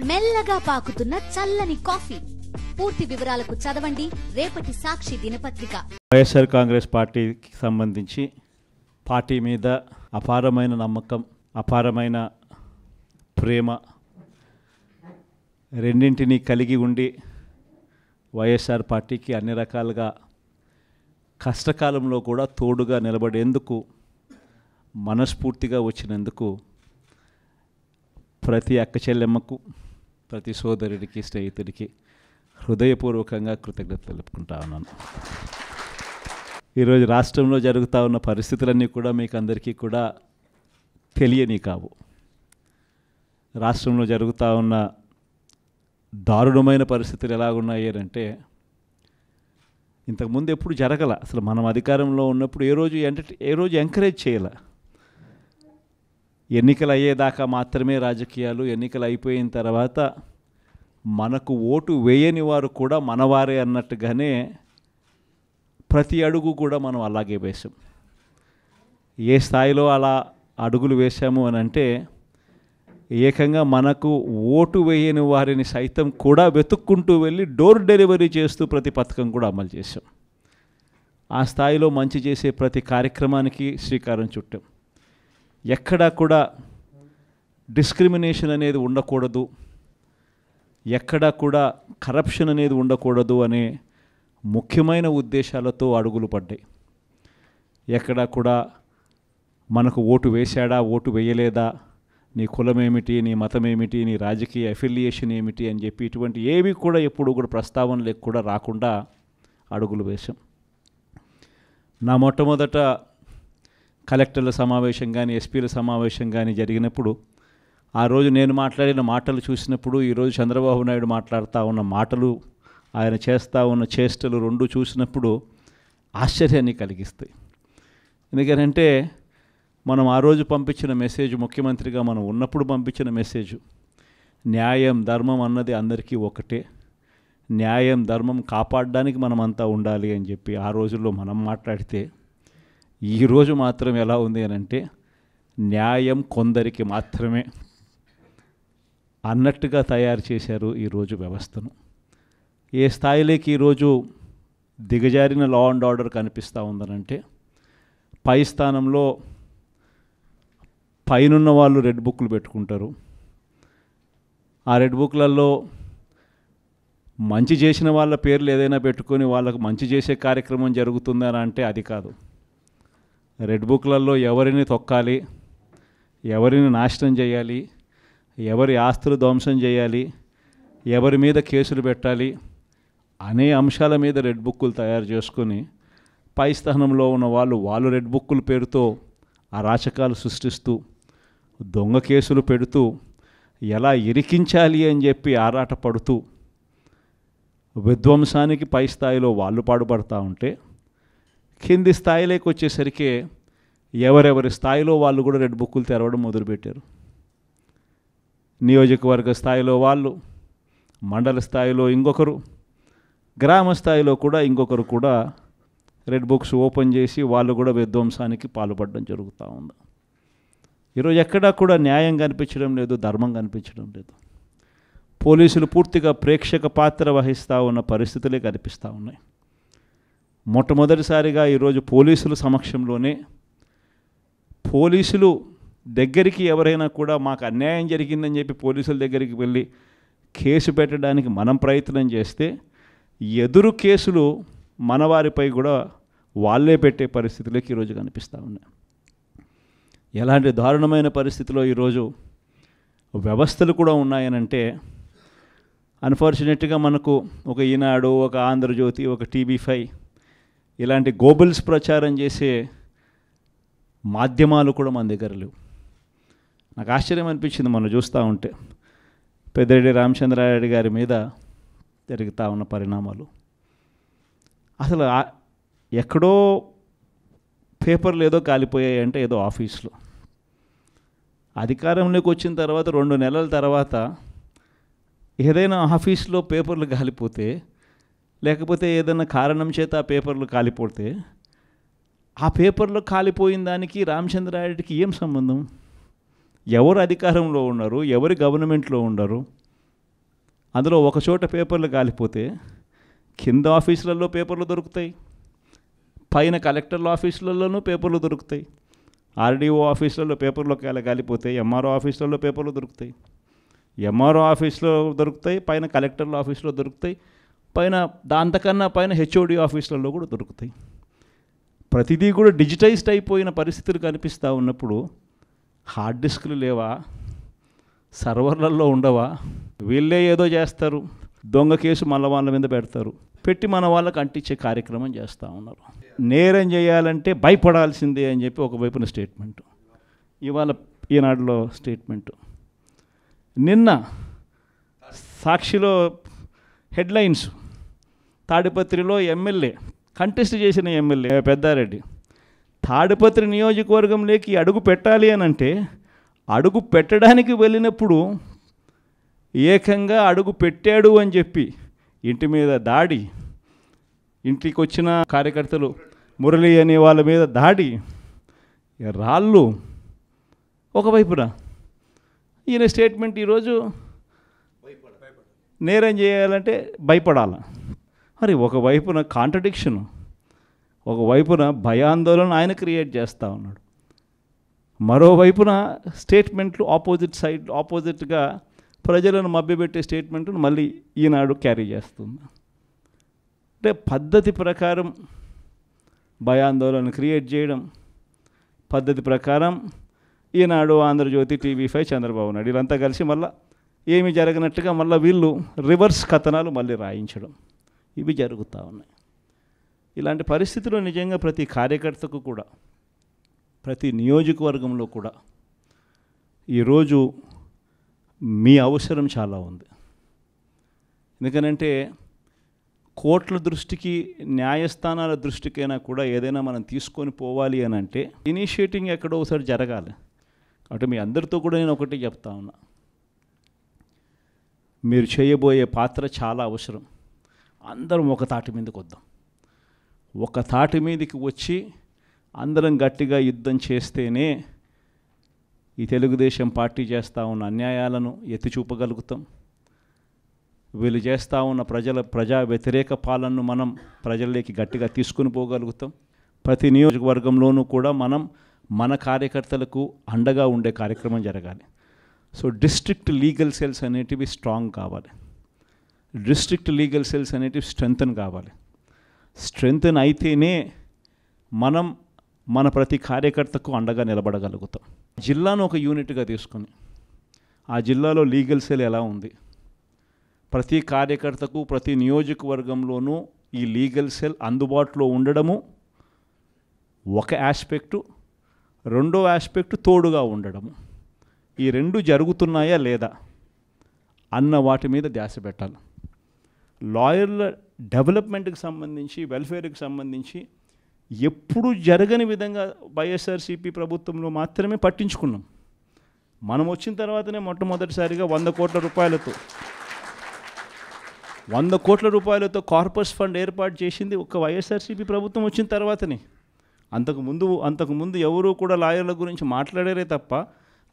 మెల్లగా పాకుతున్న చల్లని కాఫీ. పూర్తి వివరాలకు చదవండి రేపటి సాక్షి దినపత్రిక. వైఎస్ఆర్ కాంగ్రెస్ పార్టీకి సంబంధించి పార్టీ మీద అపారమైన నమ్మకం, అపారమైన ప్రేమ రెండింటినీ కలిగి ఉండి వైఎస్ఆర్ పార్టీకి అన్ని రకాలుగా కష్టకాలంలో కూడా తోడుగా నిలబడేందుకు మనస్ఫూర్తిగా వచ్చినందుకు ప్రతి అక్క చెల్లెమ్మకు, ప్రతి సోదరుడికి, స్నేహితుడికి హృదయపూర్వకంగా కృతజ్ఞతలు తెలుపుకుంటా ఉన్నాను. ఈరోజు రాష్ట్రంలో జరుగుతూ ఉన్న పరిస్థితులన్నీ కూడా మీకు అందరికీ కూడా తెలియని కావు. రాష్ట్రంలో జరుగుతూ ఉన్న దారుణమైన పరిస్థితులు ఎలాగున్నాయి అంటే ఇంతకుముందు ఎప్పుడు జరగల. అసలు మనం అధికారంలో ఉన్నప్పుడు ఏ రోజు ఎంకరేజ్ చేయాల. ఎన్నికలు అయ్యేదాకా మాత్రమే రాజకీయాలు, ఎన్నికలు అయిపోయిన తర్వాత మనకు ఓటు వేయని వారు కూడా మనవారే అన్నట్టుగానే ప్రతి అడుగు కూడా మనం అలాగే వేసాం. ఏ స్థాయిలో అలా అడుగులు వేసాము అని అంటే ఏకంగా మనకు ఓటు వేయని వారిని సైతం కూడా వెతుక్కుంటూ వెళ్ళి డోర్ డెలివరీ చేస్తూ ప్రతి పథకం కూడా అమలు చేసాం. ఆ స్థాయిలో మంచి చేసే ప్రతి కార్యక్రమానికి శ్రీకారం చుట్టాం. ఎక్కడా కూడా డిస్క్రిమినేషన్ అనేది ఉండకూడదు, ఎక్కడా కూడా కరప్షన్ అనేది ఉండకూడదు అనే ముఖ్యమైన ఉద్దేశాలతో అడుగులు పడ్డాయి. ఎక్కడా కూడా మనకు ఓటు వేశాడా, ఓటు వేయలేదా, నీ కులం ఏమిటి, నీ మతం ఏమిటి, నీ రాజకీయ అఫిలియేషన్ ఏమిటి అని చెప్పి ఇటువంటి ఏవి కూడా ఎప్పుడు కూడా ప్రస్తావనలకు కూడా రాకుండా అడుగులు వేశాం. నా మొట్టమొదట కలెక్టర్ల సమావేశం కానీ, ఎస్పీల సమావేశం కానీ జరిగినప్పుడు ఆ రోజు నేను మాట్లాడిన మాటలు చూసినప్పుడు ఈరోజు చంద్రబాబు నాయుడు మాట్లాడుతూ ఉన్న మాటలు, ఆయన చేస్తూ ఉన్న చేష్టలు రెండు చూసినప్పుడు ఆశ్చర్యాన్ని కలిగిస్తాయి. ఎందుకంటే మనం ఆ రోజు పంపించిన మెసేజ్, ముఖ్యమంత్రిగా మనం ఉన్నప్పుడు పంపించిన మెసేజ్, న్యాయం ధర్మం అన్నది అందరికీ ఒకటే, న్యాయం ధర్మం కాపాడడానికి మనమంతా ఉండాలి అని చెప్పి ఆ రోజుల్లో మనం మాట్లాడితే ఈరోజు మాత్రం ఎలా ఉంది అని అంటే న్యాయం కొందరికి మాత్రమే అన్నట్టుగా తయారు చేశారు ఈరోజు వ్యవస్థను. ఏ స్థాయిలోకి ఈరోజు దిగజారిన లా అండ్ ఆర్డర్ కనిపిస్తూ ఉందనంటే పై స్థానంలో పైనున్న వాళ్ళు రెడ్ బుక్లు పెట్టుకుంటారు. ఆ రెడ్ బుక్లలో మంచి చేసిన వాళ్ళ పేర్లు ఏదైనా పెట్టుకొని వాళ్ళకు మంచి చేసే కార్యక్రమం జరుగుతుందని అంటే అది కాదు. రెడ్ బుక్లలో ఎవరిని తొక్కాలి, ఎవరిని నాశనం చేయాలి, ఎవరి ఆస్తులు ధ్వంసం చేయాలి, ఎవరి మీద కేసులు పెట్టాలి అనే అంశాల మీద రెడ్ బుక్కులు తయారు చేసుకొని పై స్థానంలో ఉన్న వాళ్ళు రెడ్ బుక్కుల పేరుతో అరాచకాలు సృష్టిస్తూ దొంగ కేసులు పెడుతూ ఎలా ఇరికించాలి అని చెప్పి ఆరాట పడుతూ విధ్వంసానికి పై స్థాయిలో వాళ్ళు పాటుపడుతూ ఉంటే కింది స్థాయిలోకి వచ్చేసరికి ఎవరెవరి స్థాయిలో వాళ్ళు కూడా రెడ్ బుక్కులు తెరవడం మొదలుపెట్టారు. నియోజకవర్గ స్థాయిలో వాళ్ళు, మండల స్థాయిలో ఇంకొకరు, గ్రామ స్థాయిలో కూడా ఇంకొకరు కూడా రెడ్ బుక్స్ ఓపెన్ చేసి వాళ్ళు కూడా విధ్వంసానికి పాల్పడడం జరుగుతూ ఉంది. ఈరోజు ఎక్కడా కూడా న్యాయం కనిపించడం లేదు, ధర్మం కనిపించడం లేదు. పోలీసులు పూర్తిగా ప్రేక్షక పాత్ర వహిస్తూ ఉన్న పరిస్థితులే కనిపిస్తూ ఉన్నాయి. మొట్టమొదటిసారిగా ఈరోజు పోలీసుల సమక్షంలోనే పోలీసులు దగ్గరికి ఎవరైనా కూడా మాకు అన్యాయం జరిగిందని చెప్పి పోలీసుల దగ్గరికి వెళ్ళి కేసు పెట్టడానికి మనం ప్రయత్నం చేస్తే ఎదురు కేసులు మనవారిపై కూడా వాళ్ళే పెట్టే పరిస్థితులకి ఈరోజు కనిపిస్తూ ఉన్నాయి. ఎలాంటి దారుణమైన పరిస్థితిలో ఈరోజు వ్యవస్థలు కూడా ఉన్నాయనంటే అన్ఫార్చునేట్గా మనకు ఒక ఈనాడు, ఒక ఆంధ్రజ్యోతి, ఒక TV5 ఇలాంటి గోబుల్స్ ప్రచారం చేసే మాధ్యమాలు కూడా మన దగ్గర లేవు. నాకు ఆశ్చర్యం అనిపించింది మనం చూస్తూ ఉంటే పెద్దిరెడ్డి రామచంద్రారెడ్డి గారి మీద జరుగుతూ ఉన్న పరిణామాలు. అసలు ఎక్కడో పేపర్లు ఏదో కాలిపోయాయి అంటే ఏదో ఆఫీస్లో, అధికారంలోకి వచ్చిన తర్వాత 2 నెలల తర్వాత ఏదైనా ఆఫీస్లో పేపర్లు కాలిపోతే, లేకపోతే ఏదైనా కారణం చేత ఆ పేపర్లు కాలిపోతే ఆ పేపర్లో కాలిపోయిన దానికి రామచంద్రారెడ్డికి ఏం సంబంధం? ఎవరు అధికారంలో ఉన్నారు, ఎవరి గవర్నమెంట్లో ఉన్నారు, అందులో ఒక చోట పేపర్లు కాలిపోతే కింద ఆఫీసులలో పేపర్లు దొరుకుతాయి, పైన కలెక్టర్ల ఆఫీసులలోనూ పేపర్లు దొరుకుతాయి, ఆర్డీఓ ఆఫీసులలో పేపర్లో కాలిపోతాయి, ఎంఆర్ఓ ఆఫీసులలో పేపర్లు దొరుకుతాయి, ఎంఆర్ఓ ఆఫీస్లో దొరుకుతాయి, పైన కలెక్టర్ల ఆఫీసులో దొరుకుతాయి, పైన దాంతకన్నా పైన హెచ్ఓడి ఆఫీసులలో కూడా దొరుకుతాయి. ప్రతిదీ కూడా డిజిటైజ్డ్ అయిపోయిన పరిస్థితులు కనిపిస్తూ ఉన్నప్పుడు హార్డ్ డిస్క్లు లేవా, సర్వర్లలో ఉండవా? వీళ్ళే ఏదో చేస్తారు, దొంగ కేసు మళ్ళీ వాళ్ళ మీద పెడతారు, పెట్టి మన వాళ్ళకి అంటించే కార్యక్రమం చేస్తూ ఉన్నారు. నేరం చేయాలంటే భయపడాల్సిందే అని చెప్పి ఒకవైపున స్టేట్మెంటు, ఇవాళ ఈనాడులో స్టేట్మెంటు, నిన్న సాక్షిలో హెడ్లైన్స్, తాడిపత్రిలో ఎమ్మెల్యే కంటెస్ట్ చేసిన ఎమ్మెల్యే పెద్దారెడ్డి తాడిపత్రి నియోజకవర్గంలోకి అడుగు పెట్టాలి అని అంటే అడుగు పెట్టడానికి వెళ్ళినప్పుడు ఏకంగా అడుగు పెట్టాడు అని చెప్పి ఇంటి మీద దాడి, ఇంటికి వచ్చిన కార్యకర్తలు మురళి అనే వాళ్ళ మీద దాడి, రాళ్ళు. ఒకవైపున ఈయన స్టేట్మెంట్ ఈరోజు నేరం చేయాలంటే భయపడాల. మరి ఒకవైపున కాంట్రడిక్షను, ఒకవైపున భయాందోళన ఆయన క్రియేట్ చేస్తూ ఉన్నాడు, మరోవైపున స్టేట్మెంట్లు ఆపోజిట్గా ప్రజలను మభ్యపెట్టే స్టేట్మెంట్ను మళ్ళీ ఈనాడు క్యారీ చేస్తుంది. అంటే పద్ధతి ప్రకారం భయాందోళన క్రియేట్ చేయడం, పద్ధతి ప్రకారం ఈనాడు, ఆంధ్రజ్యోతి, టీవీ5, చంద్రబాబు నాయుడు వీళ్ళంతా కలిసి మళ్ళీ ఏమీ జరగనట్టుగా మళ్ళీ వీళ్ళు రివర్స్ కథనాలు మళ్ళీ రాయించడం, ఇవి జరుగుతూ ఉన్నాయి. ఇలాంటి పరిస్థితుల్లో నిజంగా ప్రతి కార్యకర్తకు కూడా, ప్రతి నియోజకవర్గంలో కూడా ఈరోజు మీ అవసరం చాలా ఉంది. ఎందుకనంటే కోర్టుల దృష్టికి, న్యాయస్థానాల దృష్టికైనా కూడా ఏదైనా మనం తీసుకొని పోవాలి అని అంటే ఇనిషియేటింగ్ ఎక్కడో ఒకసారి జరగాలి. కాబట్టి మీ అందరితో కూడా నేను ఒకటి చెప్తా ఉన్నా, మీరు చేయబోయే పాత్ర చాలా అవసరం. అందరం ఒక తాటి మీదకి వద్దాం, ఒక తాటి మీదకి వచ్చి అందరం గట్టిగా యుద్ధం చేస్తేనే ఈ తెలుగుదేశం పార్టీ చేస్తూ ఉన్న అన్యాయాలను ఎత్తి చూపగలుగుతాం. వీళ్ళు చేస్తూ ఉన్న ప్రజా వ్యతిరేక పాలనను మనం ప్రజల్లోకి గట్టిగా తీసుకుని పోగలుగుతాం. ప్రతి నియోజకవర్గంలోనూ కూడా మనం మన కార్యకర్తలకు అండగా ఉండే కార్యక్రమం జరగాలి. సో డిస్ట్రిక్ట్ లీగల్ సెల్స్ అనేటివి స్ట్రాంగ్ కావాలి, డిస్ట్రిక్ట్ లీగల్ సెల్స్ అనేటివి స్ట్రెంగ్తన్ కావాలి. స్ట్రెంగ్తన్ అయితేనే మనం మన ప్రతి కార్యకర్తకు అండగా నిలబడగలుగుతాం. జిల్లాను ఒక యూనిట్గా తీసుకొని ఆ జిల్లాలో లీగల్ సెల్ ఎలా ఉంది, ప్రతి కార్యకర్తకు ప్రతి నియోజకవర్గంలోనూ ఈ లీగల్ సెల్ అందుబాటులో ఉండడము ఒక ఆస్పెక్టు, రెండో ఆస్పెక్టు తోడుగా ఉండడము. ఈ రెండు జరుగుతున్నాయా లేదా అన్న వాటి మీద ధ్యాస పెట్టాలి. లాయర్ల డెవలప్మెంట్కి సంబంధించి, వెల్ఫేర్కి సంబంధించి ఎప్పుడు జరగని విధంగా వైఎస్ఆర్సీపీ ప్రభుత్వంలో మాత్రమే పట్టించుకున్నాం. మనం వచ్చిన తర్వాతనే మొట్టమొదటిసారిగా 100 కోట్ల రూపాయలతో కార్పస్ ఫండ్ ఏర్పాటు చేసింది ఒక వైఎస్ఆర్సీపీ ప్రభుత్వం వచ్చిన తర్వాతనే. అంతకుముందు ఎవరూ కూడా లాయర్ల గురించి మాట్లాడారే తప్ప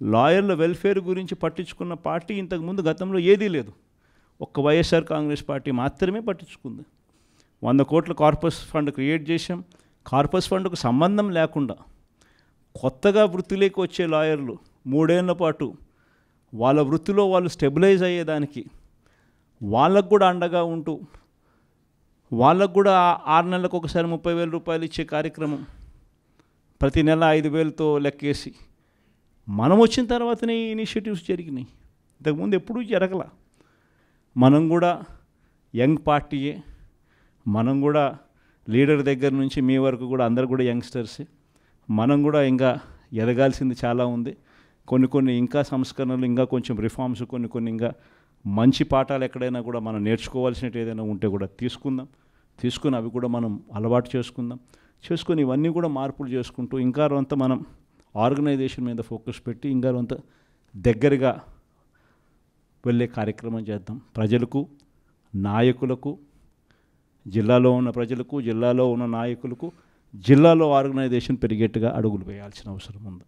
లాయర్ల వెల్ఫేర్ గురించి పట్టించుకున్న పార్టీ ఇంతకుముందు గతంలో ఏదీ లేదు. ఒక్క వైఎస్ఆర్ కాంగ్రెస్ పార్టీ మాత్రమే పట్టించుకుంది. 100 కోట్ల కార్పస్ ఫండ్ క్రియేట్ చేశాం. కార్పస్ ఫండ్కు సంబంధం లేకుండా కొత్తగా వృత్తిలోకి వచ్చే లాయర్లు 3 ఏళ్ల పాటు వాళ్ళ వృత్తిలో వాళ్ళు స్టెబిలైజ్ అయ్యేదానికి వాళ్ళకు కూడా అండగా ఉంటూ, వాళ్ళకు కూడా 6 నెలలకు ఒకసారి 30,000 రూపాయలు ఇచ్చే కార్యక్రమం, ప్రతి నెల 5,000తో లెక్కేసి మనం వచ్చిన తర్వాతనే ఈ ఇనిషియేటివ్స్ జరిగినాయి. ఇంతకుముందు ఎప్పుడూ జరగల. మనం కూడా యంగ్ పార్టీయే, మనం కూడా లీడర్ దగ్గర నుంచి మీ వరకు కూడా అందరు కూడా యంగ్స్టర్సే. మనం కూడా ఇంకా ఎదగాల్సింది చాలా ఉంది. కొన్ని ఇంకా సంస్కరణలు, ఇంకా కొంచెం రిఫార్మ్స్, కొన్ని ఇంకా మంచి పాఠాలు ఎక్కడైనా కూడా మనం నేర్చుకోవాల్సినట్టు ఏదైనా ఉంటే కూడా తీసుకుని అవి కూడా మనం అలవాటు చేసుకొని ఇవన్నీ కూడా మార్పులు చేసుకుంటూ ఇంకా కొంత మనం ఆర్గనైజేషన్ మీద ఫోకస్ పెట్టి ఇంకా కొంత దగ్గరగా వెళ్ళే కార్యక్రమం చేద్దాం. ప్రజలకు, నాయకులకు, జిల్లాలో ఉన్న ప్రజలకు, జిల్లాలో ఉన్న నాయకులకు, జిల్లాలో ఆర్గనైజేషన్ పెరిగేట్టుగా అడుగులు వేయాల్సిన అవసరం ఉంది.